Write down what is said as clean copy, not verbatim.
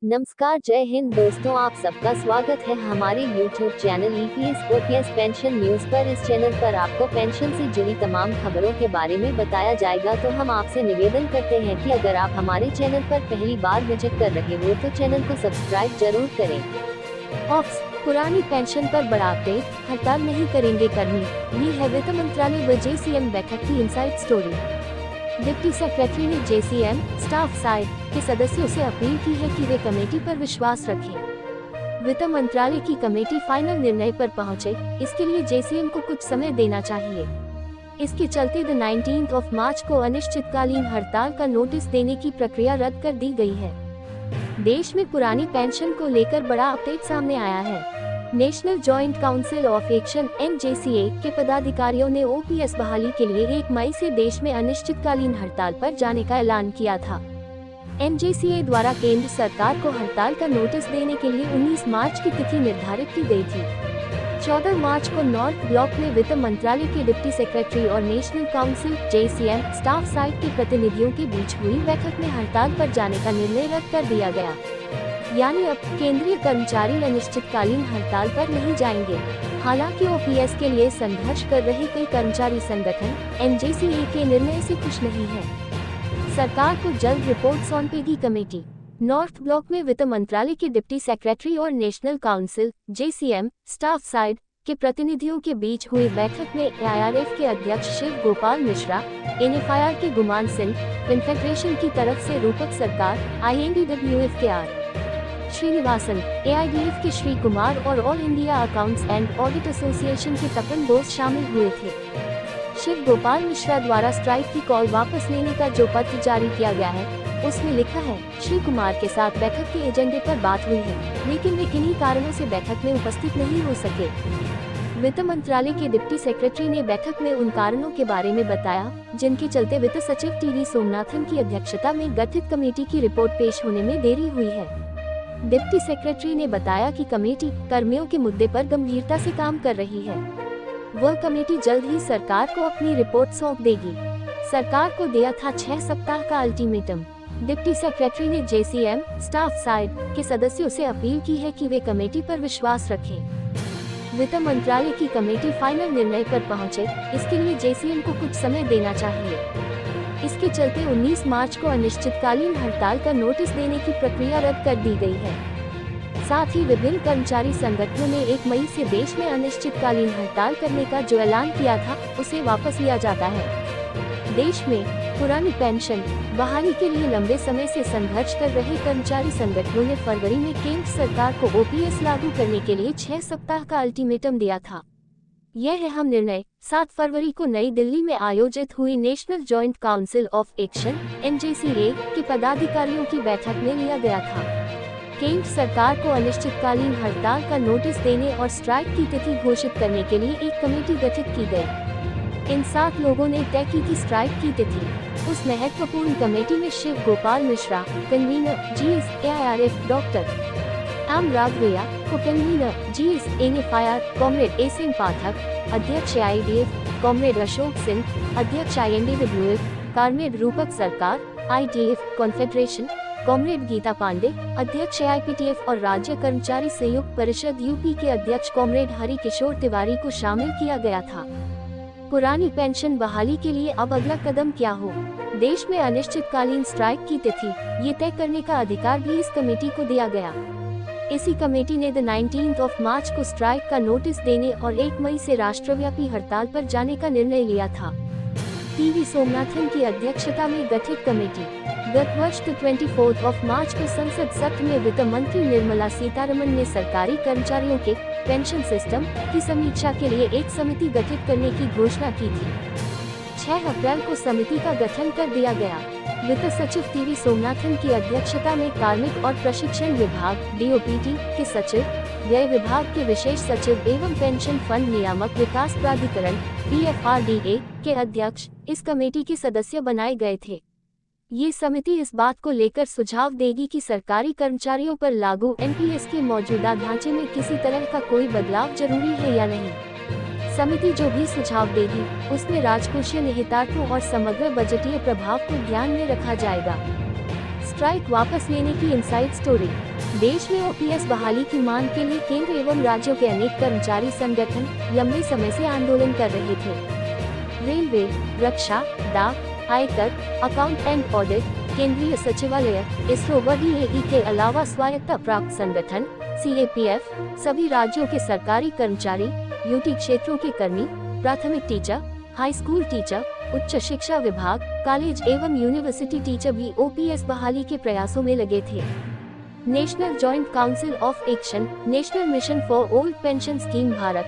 नमस्कार, जय हिंद दोस्तों, आप सबका स्वागत है हमारे YouTube channel EPS OPS pension news पर। इस चैनल पर आपको पेंशन से जुड़ी तमाम खबरों के बारे में बताया जाएगा। तो हम आपसे निवेदन करते हैं कि अगर आप हमारे चैनल पर पहली बार विजिट कर रहे हो तो चैनल को सब्सक्राइब जरूर करें। ऑप्स पुरानी पेंशन पर बड़ा अपडेट, हड़ताल नहीं करेंगे कर्मी। ये है वित्त मंत्रालय व JCM बैठक की इनसाइड स्टोरी। डिप्टी सेक्रेटरी ने JCM स्टाफ साइड के सदस्यों से अपील की है कि वे कमेटी पर विश्वास रखें। वित्त मंत्रालय की कमेटी फाइनल निर्णय पर पहुंचे, इसके लिए JCM को कुछ समय देना चाहिए। इसके चलते 19 मार्च को अनिश्चितकालीन हड़ताल का नोटिस देने की प्रक्रिया रद्द कर दी गई है। देश में पुरानी पेंशन को लेकर बड़ा अपडेट सामने आया है। National joint council of action NJCA के पदाधिकारियों ने OPS बहाली के लिए 1 मई से देश में अनिश्चितकालीन हड़ताल पर जाने का ऐलान किया था। NJCA द्वारा केंद्र सरकार को हड़ताल का नोटिस देने के लिए 19 मार्च की तिथि निर्धारित की गई थी। 14 मार्च को नॉर्थ ब्लॉक में वित्त मंत्रालय के डिप्टी सेक्रेटरी और national council JCM staff side के प्रतिनिधियों के बीच हुई बैठक में हड़ताल पर जाने का निर्णय रद्द कर दिया गया। यानी अब केंद्रीय कर्मचारी अनिश्चितकालीन हड़ताल पर नहीं जाएंगे। हालांकि OPS के लिए संघर्ष कर रहे कई कर्मचारी संगठन NJCA के निर्णय से खुश नहीं है। सरकार को जल्द रिपोर्ट सौंपेगी कमेटी। नॉर्थ ब्लॉक में वित्त मंत्रालय के डिप्टी सेक्रेटरी और national council JCM staff side के प्रतिनिधियों के बीच हुई बैठक में AIRF के अध्यक्ष शिव गोपाल मिश्रा, NFIR के गुमान सिंह, कन्फेडरेशन की तरफ से रूपक सरकार, INDWF के आर श्रीनिवासन, AIDF के श्री कुमार और all India accounts and audit association के तपन बोस शामिल हुए थे। शिव गोपाल मिश्रा द्वारा स्ट्राइक की कॉल वापस लेने का जो पत्र जारी किया गया है, उसमें लिखा है, श्री कुमार के साथ बैठक के एजेंडे पर बात हुई है, लेकिन वे किन्हीं कारणों से बैठक में उपस्थित नहीं हो सके। वित्त मंत्रालय के डिप्टी सेक्रेटरी ने बैठक में उन कारणों के बारे में बताया, जिनके चलते वित्त सचिव TV सोमनाथन की अध्यक्षता में गठित कमेटी की रिपोर्ट पेश होने में देरी हुई है। डिप्टी सेक्रेटरी ने बताया कि कमेटी कर्मियों के मुद्दे पर गंभीरता से काम कर रही है। वह कमेटी जल्द ही सरकार को अपनी रिपोर्ट सौंप देगी। सरकार को दिया था 6 सप्ताह का अल्टीमेटम। डिप्टी सेक्रेटरी ने JCM स्टाफ साइड के सदस्यों से अपील की है कि वे कमेटी पर विश्वास रखें। वित्त मंत्रालय की कमेटी फाइनल निर्णय पर पहुंचे, इसके लिए JCM को कुछ समय देना चाहिए। इसके चलते 19 मार्च को अनिश्चितकालीन हड़ताल का नोटिस देने की प्रक्रिया रद्द कर दी गई है। साथ ही विभिन्न कर्मचारी संगठनों ने 1 मई से देश में अनिश्चितकालीन हड़ताल करने का जो ऐलान किया था, उसे वापस लिया जाता है। देश में पुरानी पेंशन बहाली के लिए लंबे समय से संघर्ष कर रहे कर्मचारी संगठनों ने फरवरी में केंद्र सरकार को OPS लागू करने के लिए 6 सप्ताह का अल्टीमेटम दिया था। यह अहम निर्णय 7 फरवरी को नई दिल्ली में आयोजित हुई national joint council of action NJCA के पदाधिकारियों की बैठक में लिया गया था। केंद्र सरकार को अनिश्चितकालीन हड़ताल का नोटिस देने और स्ट्राइक की तिथि घोषित करने के लिए एक कमेटी गठित की गई। इन 7 लोगों ने तय की थी स्ट्राइक की तिथि। उस महत्वपूर्ण कमेटी में Shiv Gopal Mishra, convener AIRF doctor Raghavaiah, co convener NFIR comrade A Singh Pathak, अध्यक्ष AIDF कॉमरेड अशोक सिंह, अध्यक्ष INDWF comrade Rupak Sarkar, IDF confederation comrade Geeta Pandey, अध्यक्ष AIPTF और राज्य कर्मचारी संयुक्त परिषद UP के अध्यक्ष कॉमरेड हरि किशोर तिवारी को शामिल किया गया था। पुरानी पेंशन बहाली के लिए अब अगला कदम क्या हो? देश में अनिश्चितकालीन स्ट्राइक की तिथि ये तय करने का अधिकार भी इस कमेटी को दिया गया। इसी कमेटी ने 19 मार्च को स्ट्राइक का नोटिस देने और 1 मई से राष्ट्रव्यापी हड़ताल पर जाने का निर्णय लिया था। TV सोमनाथन की अध्यक्षता में गठित कमेटी गत वर्ष 24 मार्च को संसद सत्र में वित्त मंत्री निर्मला सीतारमण ने सरकारी कर्मचारियों के पेंशन सिस्टम की समीक्षा के लिए एक समिति गठित करने की घोषणा की थी। 6 अप्रैल को समिति का गठन कर दिया गया। वित्त सचिव TV सोमनाथन की अध्यक्षता में कार्मिक और प्रशिक्षण विभाग DOPT के सचिव, व्यय विभाग के विशेष सचिव एवं पेंशन फंड नियामक विकास प्राधिकरण PFRDA के अध्यक्ष इस कमेटी के सदस्य बनाए गए थे। ये समिति इस बात को लेकर सुझाव देगी कि सरकारी कर्मचारियों पर लागू NPS के मौजूदा ढांचे में किसी तरह का कोई बदलाव जरूरी है या नहीं। समिति जो भी सुझाव देगी, उसमें राजकोषीय निहितार्थों और समग्र बजटीय प्रभाव को ध्यान में रखा जाएगा। स्ट्राइक वापस लेने की इनसाइड स्टोरी। देश में ओपीएस बहाली की मांग के लिए केंद्र एवं राज्यों के अनेक कर्मचारी संगठन लंबे समय से आंदोलन कर रहे थे। रेलवे, रक्षा, डाक, आयकर, अकाउंट एंड ऑडिट, केंद्रीय सचिवालय, इसरो व डीएई के अलावा स्वायत्ता प्राप्त संगठन सीएपीएफ, सभी राज्यों के सरकारी कर्मचारी, यूटी क्षेत्रों के कर्मी, प्राथमिक टीचर, हाई स्कूल टीचर, उच्च शिक्षा विभाग, कॉलेज एवं यूनिवर्सिटी टीचर भी ओपीएस बहाली के प्रयासों में लगे थे। National joint council of action, national mission for old pension scheme Bharat